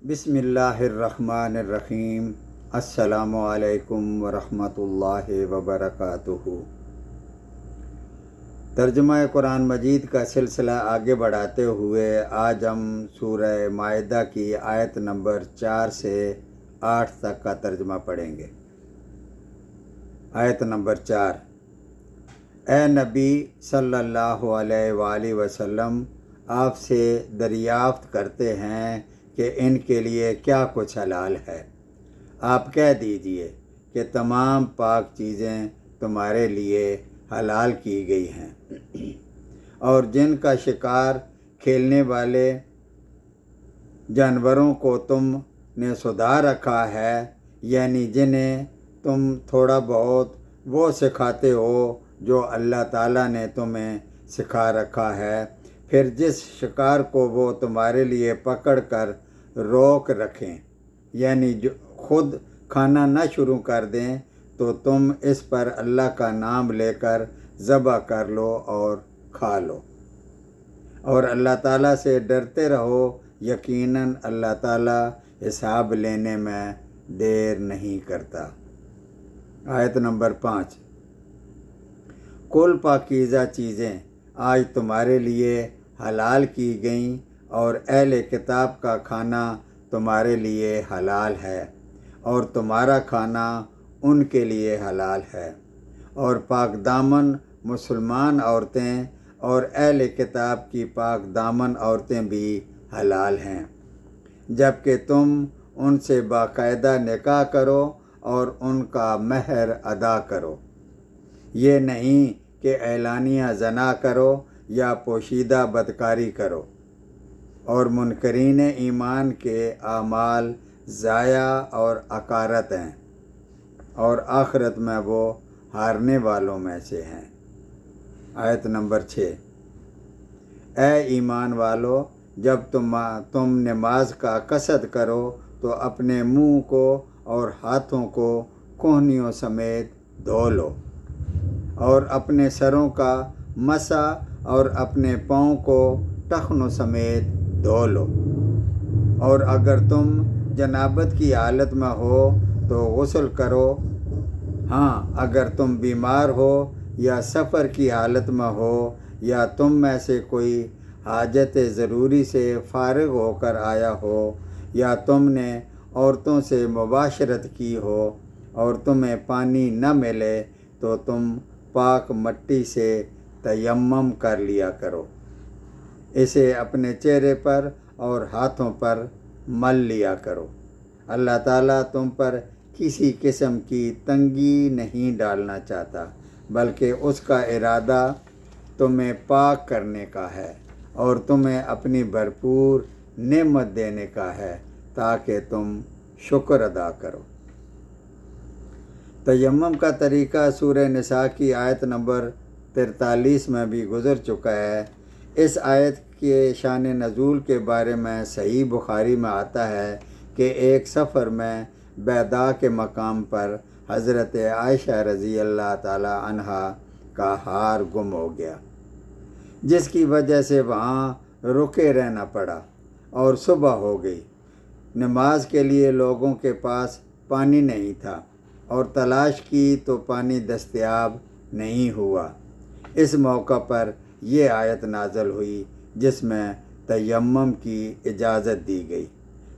بسم اللہ الرحمن الرحیم۔ السلام علیکم ورحمۃ اللہ وبرکاتہ۔ ترجمہ قرآن مجید کا سلسلہ آگے بڑھاتے ہوئے آج ہم سورہ مائدہ کی آیت نمبر 4 سے 8 تک کا ترجمہ پڑھیں گے۔ آیت نمبر 4: اے نبی صلی اللہ علیہ وآلہ وسلم، آپ سے دریافت کرتے ہیں کہ ان کے لیے کیا کچھ حلال ہے۔ آپ کہہ دیجئے کہ تمام پاک چیزیں تمہارے لیے حلال کی گئی ہیں، اور جن کا شکار کھیلنے والے جانوروں کو تم نے سدھا رکھا ہے، یعنی جنہیں تم تھوڑا بہت وہ سکھاتے ہو جو اللہ تعالیٰ نے تمہیں سکھا رکھا ہے، پھر جس شکار کو وہ تمہارے لیے پکڑ کر روک رکھیں، یعنی جو خود کھانا نہ شروع کر دیں، تو تم اس پر اللہ کا نام لے کر ذبح کر لو اور کھا لو، اور اللہ تعالیٰ سے ڈرتے رہو، یقیناً اللہ تعالیٰ حساب لینے میں دیر نہیں کرتا۔ آیت نمبر 5: کل پاکیزہ چیزیں آج تمہارے لیے حلال کی گئیں، اور اہل کتاب کا کھانا تمہارے لیے حلال ہے، اور تمہارا کھانا ان کے لیے حلال ہے، اور پاک دامن مسلمان عورتیں اور اہل کتاب کی پاک دامن عورتیں بھی حلال ہیں، جبکہ تم ان سے باقاعدہ نکاح کرو اور ان کا مہر ادا کرو، یہ نہیں کہ اعلانیہ زنا کرو یا پوشیدہ بدکاری کرو، اور منکرین ایمان کے اعمال ضائع اور عقارت ہیں، اور آخرت میں وہ ہارنے والوں میں سے ہیں۔ آیت نمبر 6: اے ایمان والو، جب تم نماز کا قصد کرو تو اپنے منہ کو اور ہاتھوں کو کہنیوں سمیت دھو لو، اور اپنے سروں کا مسح اور اپنے پاؤں کو ٹخنوں سمیت دھو لو، اور اگر تم جنابت کی حالت میں ہو تو غسل کرو، ہاں اگر تم بیمار ہو یا سفر کی حالت میں ہو، یا تم میں سے کوئی حاجت ضروری سے فارغ ہو کر آیا ہو، یا تم نے عورتوں سے مباشرت کی ہو اور تمہیں پانی نہ ملے، تو تم پاک مٹی سے تیمم کر لیا کرو، اسے اپنے چہرے پر اور ہاتھوں پر مل لیا کرو۔ اللہ تعالیٰ تم پر کسی قسم کی تنگی نہیں ڈالنا چاہتا، بلکہ اس کا ارادہ تمہیں پاک کرنے کا ہے اور تمہیں اپنی بھرپور نعمت دینے کا ہے، تاکہ تم شکر ادا کرو۔ تیمم کا طریقہ سورہ نساء کی آیت نمبر 43 میں بھی گزر چکا ہے۔ اس آیت کے شان نزول کے بارے میں صحیح بخاری میں آتا ہے کہ ایک سفر میں بیضاء کے مقام پر حضرت عائشہ رضی اللہ تعالی عنہا کا ہار گم ہو گیا، جس کی وجہ سے وہاں رکے رہنا پڑا، اور صبح ہو گئی۔ نماز کے لیے لوگوں کے پاس پانی نہیں تھا، اور تلاش کی تو پانی دستیاب نہیں ہوا۔ اس موقع پر یہ آیت نازل ہوئی جس میں تیمم کی اجازت دی گئی۔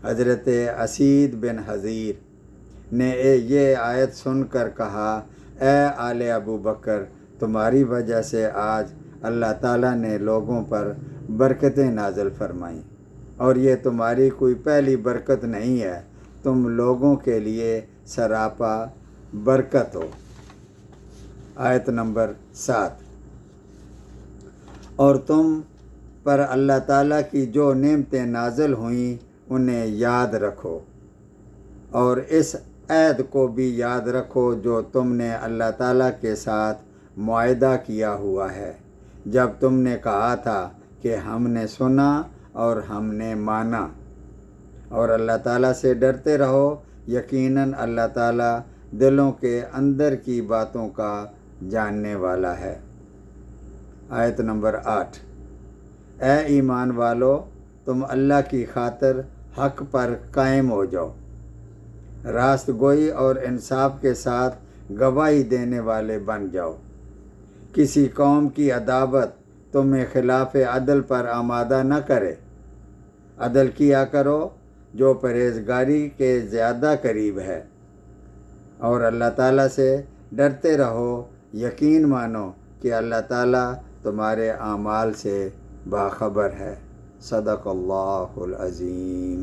حضرت اسید بن حضیر نے یہ آیت سن کر کہا: اے آل ابو بکر، تمہاری وجہ سے آج اللہ تعالیٰ نے لوگوں پر برکتیں نازل فرمائیں، اور یہ تمہاری کوئی پہلی برکت نہیں ہے، تم لوگوں کے لیے سراپا برکت ہو۔ آیت نمبر 7: اور تم پر اللہ تعالیٰ کی جو نعمتیں نازل ہوئیں انہیں یاد رکھو، اور اس عہد کو بھی یاد رکھو جو تم نے اللہ تعالیٰ کے ساتھ معاہدہ کیا ہوا ہے، جب تم نے کہا تھا کہ ہم نے سنا اور ہم نے مانا، اور اللہ تعالیٰ سے ڈرتے رہو، یقیناً اللہ تعالیٰ دلوں کے اندر کی باتوں کا جاننے والا ہے۔ آیت نمبر 8: اے ایمان والو، تم اللہ کی خاطر حق پر قائم ہو جاؤ، راست گوئی اور انصاف کے ساتھ گواہی دینے والے بن جاؤ۔ کسی قوم کی عداوت تمہیں خلاف عدل پر آمادہ نہ کرے۔ عدل کیا کرو جو پرہیزگاری کے زیادہ قریب ہے، اور اللہ تعالیٰ سے ڈرتے رہو۔ یقین مانو کہ اللہ تعالیٰ تمہارے اعمال سے باخبر ہے۔ صدق اللہ العظیم۔